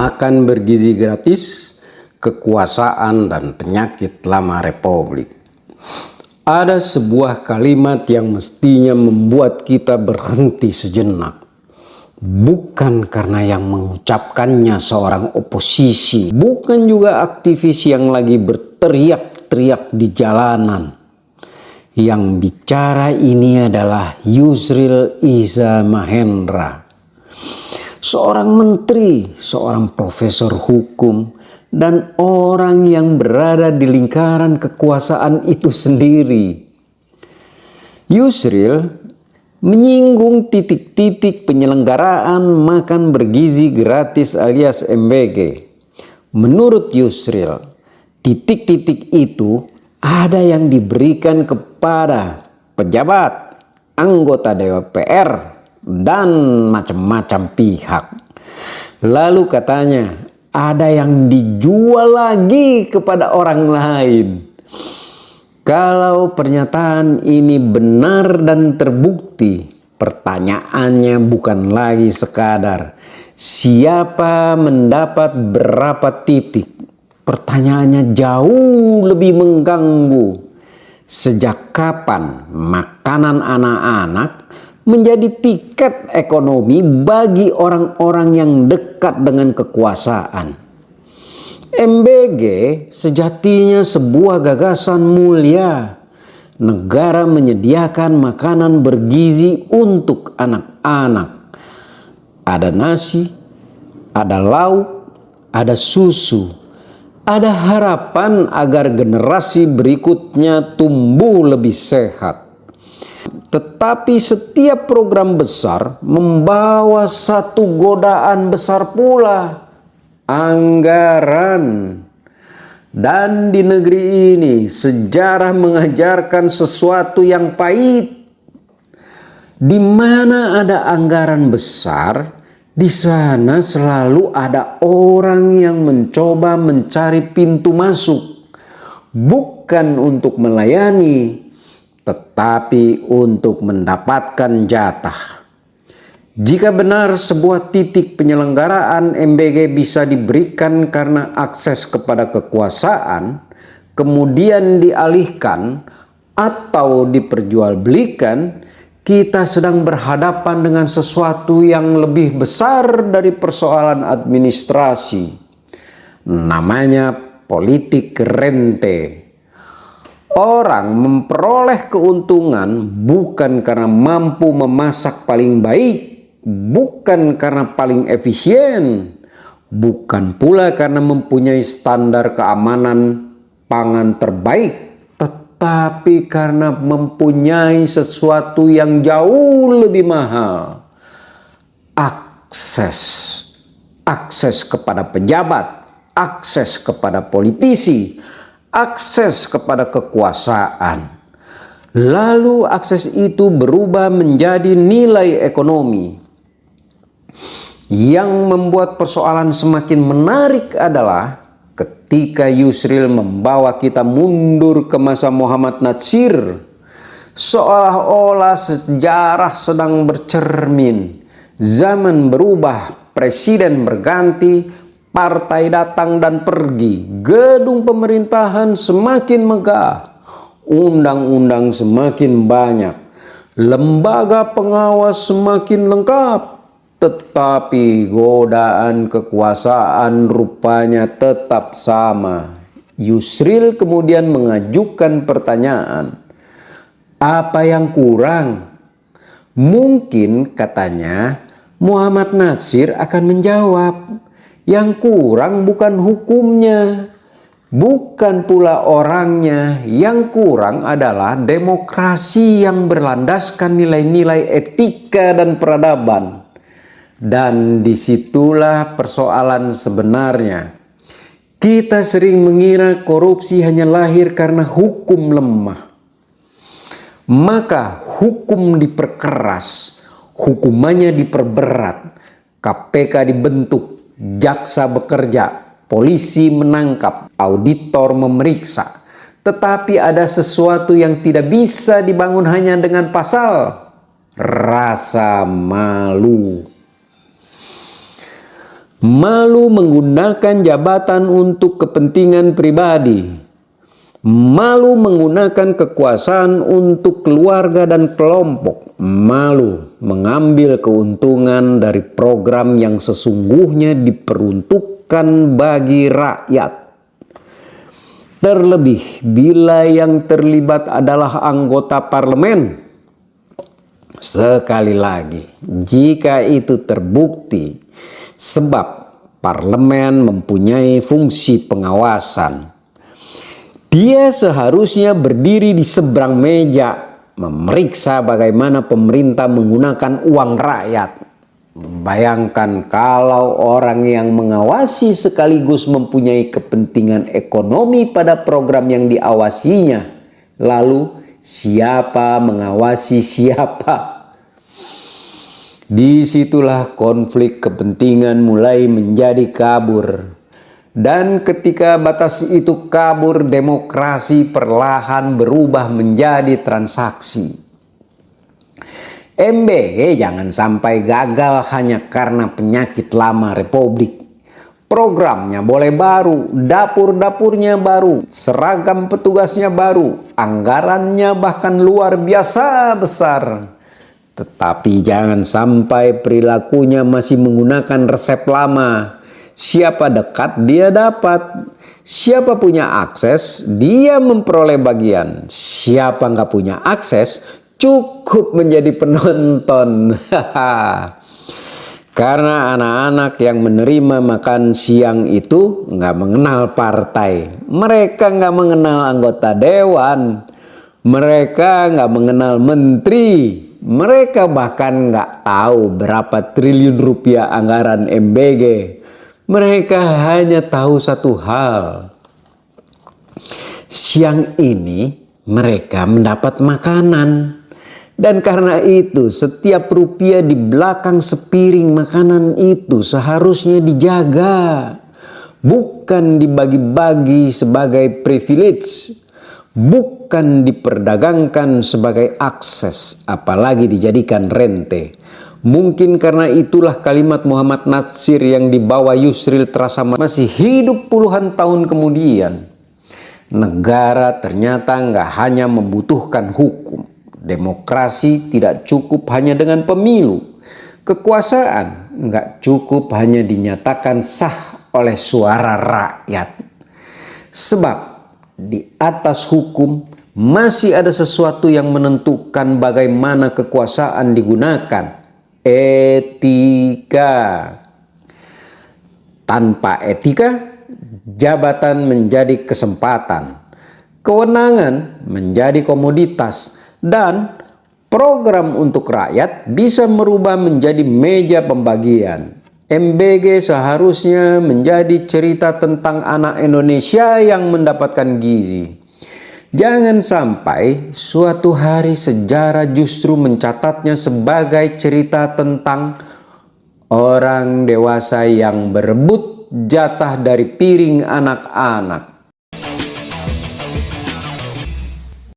makan bergizi gratis, kekuasaan dan penyakit lama republik. Ada sebuah kalimat yang mestinya membuat kita berhenti sejenak. Bukan karena yang mengucapkannya seorang oposisi, bukan juga aktivis yang lagi berteriak-teriak di jalanan. Yang bicara ini adalah Yusril Iza Mahendra, seorang menteri, seorang profesor hukum, dan orang yang berada di lingkaran kekuasaan itu sendiri. Yusril menyinggung titik-titik penyelenggaraan makan bergizi gratis alias MBG. Menurut Yusril, titik-titik itu ada yang diberikan kepada pejabat, anggota DPR, dan macam-macam pihak. Lalu katanya ada yang dijual lagi kepada orang lain. Kalau pernyataan ini benar dan terbukti, pertanyaannya bukan lagi sekadar siapa mendapat berapa titik. Pertanyaannya jauh lebih mengganggu. Sejak kapan makanan anak-anak menjadi tiket ekonomi bagi orang-orang yang dekat dengan kekuasaan? MBG sejatinya sebuah gagasan mulia. Negara menyediakan makanan bergizi untuk anak-anak. Ada nasi, ada lauk, ada susu. Ada harapan agar generasi berikutnya tumbuh lebih sehat. Tetapi setiap program besar membawa satu godaan besar pula, anggaran. Dan di negeri ini sejarah mengajarkan sesuatu yang pahit. Di mana ada anggaran besar, di sana selalu ada orang yang mencoba mencari pintu masuk, bukan untuk melayani, tetapi untuk mendapatkan jatah. Jika benar sebuah titik penyelenggaraan MBG bisa diberikan karena akses kepada kekuasaan, kemudian dialihkan atau diperjualbelikan, kita sedang berhadapan dengan sesuatu yang lebih besar dari persoalan administrasi. Namanya politik rente. Orang memperoleh keuntungan bukan karena mampu memasak paling baik, bukan karena paling efisien, bukan pula karena mempunyai standar keamanan pangan terbaik, tetapi karena mempunyai sesuatu yang jauh lebih mahal. Akses kepada pejabat, akses kepada politisi, akses kepada kekuasaan. Lalu akses itu berubah menjadi nilai ekonomi. Yang membuat persoalan semakin menarik adalah ketika Yusril membawa kita mundur ke masa Muhammad Natsir, seolah-olah sejarah sedang bercermin. Zaman berubah, presiden berganti, partai datang dan pergi, gedung pemerintahan semakin megah, undang-undang semakin banyak, lembaga pengawas semakin lengkap. Tetapi godaan kekuasaan rupanya tetap sama. Yusril kemudian mengajukan pertanyaan, apa yang kurang? Mungkin katanya Muhammad Natsir akan menjawab, yang kurang bukan hukumnya, bukan pula orangnya. Yang kurang adalah demokrasi yang berlandaskan nilai-nilai etika dan peradaban. Dan disitulah persoalan sebenarnya. Kita sering mengira korupsi hanya lahir karena hukum lemah. Maka hukum diperkeras, hukumannya diperberat, KPK dibentuk, jaksa bekerja, polisi menangkap, auditor memeriksa. Tetapi ada sesuatu yang tidak bisa dibangun hanya dengan pasal. Rasa malu. malu menggunakan jabatan untuk kepentingan pribadi, malu menggunakan kekuasaan untuk keluarga dan kelompok, malu mengambil keuntungan dari program yang sesungguhnya diperuntukkan bagi rakyat. Terlebih bila yang terlibat adalah anggota parlemen. Sekali lagi, jika itu terbukti, sebab parlemen mempunyai fungsi pengawasan, dia seharusnya berdiri di seberang meja, memeriksa bagaimana pemerintah menggunakan uang rakyat. Bayangkan kalau orang yang mengawasi sekaligus mempunyai kepentingan ekonomi pada program yang diawasinya, lalu siapa mengawasi siapa? Disitulah konflik kepentingan mulai menjadi kabur. Dan ketika batas itu kabur, demokrasi perlahan berubah menjadi transaksi. MBG jangan sampai gagal hanya karena penyakit lama Republik. Programnya boleh baru, dapur-dapurnya baru, seragam petugasnya baru, anggarannya bahkan luar biasa besar. Tetapi jangan sampai perilakunya masih menggunakan resep lama. Siapa dekat dia dapat, siapa punya akses dia memperoleh bagian, siapa nggak punya akses cukup menjadi penonton. Karena anak-anak yang menerima makan siang itu nggak mengenal partai, mereka nggak mengenal anggota dewan, mereka nggak mengenal menteri, mereka bahkan nggak tahu berapa triliun rupiah anggaran MBG. Mereka hanya tahu satu hal, siang ini mereka mendapat makanan. Dan karena itu setiap rupiah di belakang sepiring makanan itu seharusnya dijaga. Bukan dibagi-bagi sebagai privilege. Bukan diperdagangkan sebagai akses, apalagi dijadikan rente. Mungkin karena itulah kalimat Muhammad Natsir yang dibawa Yusril terasa masih hidup puluhan tahun kemudian. Negara ternyata nggak hanya membutuhkan hukum. Demokrasi tidak cukup hanya dengan pemilu. Kekuasaan nggak cukup hanya dinyatakan sah oleh suara rakyat. Sebab di atas hukum masih ada sesuatu yang menentukan bagaimana kekuasaan digunakan. Etika. Tanpa etika, jabatan menjadi kesempatan. Kewenangan menjadi komoditas. Dan program untuk rakyat bisa merubah menjadi meja pembagian. MBG seharusnya menjadi cerita tentang anak Indonesia yang mendapatkan gizi. Jangan sampai suatu hari sejarah justru mencatatnya sebagai cerita tentang orang dewasa yang berebut jatah dari piring anak-anak.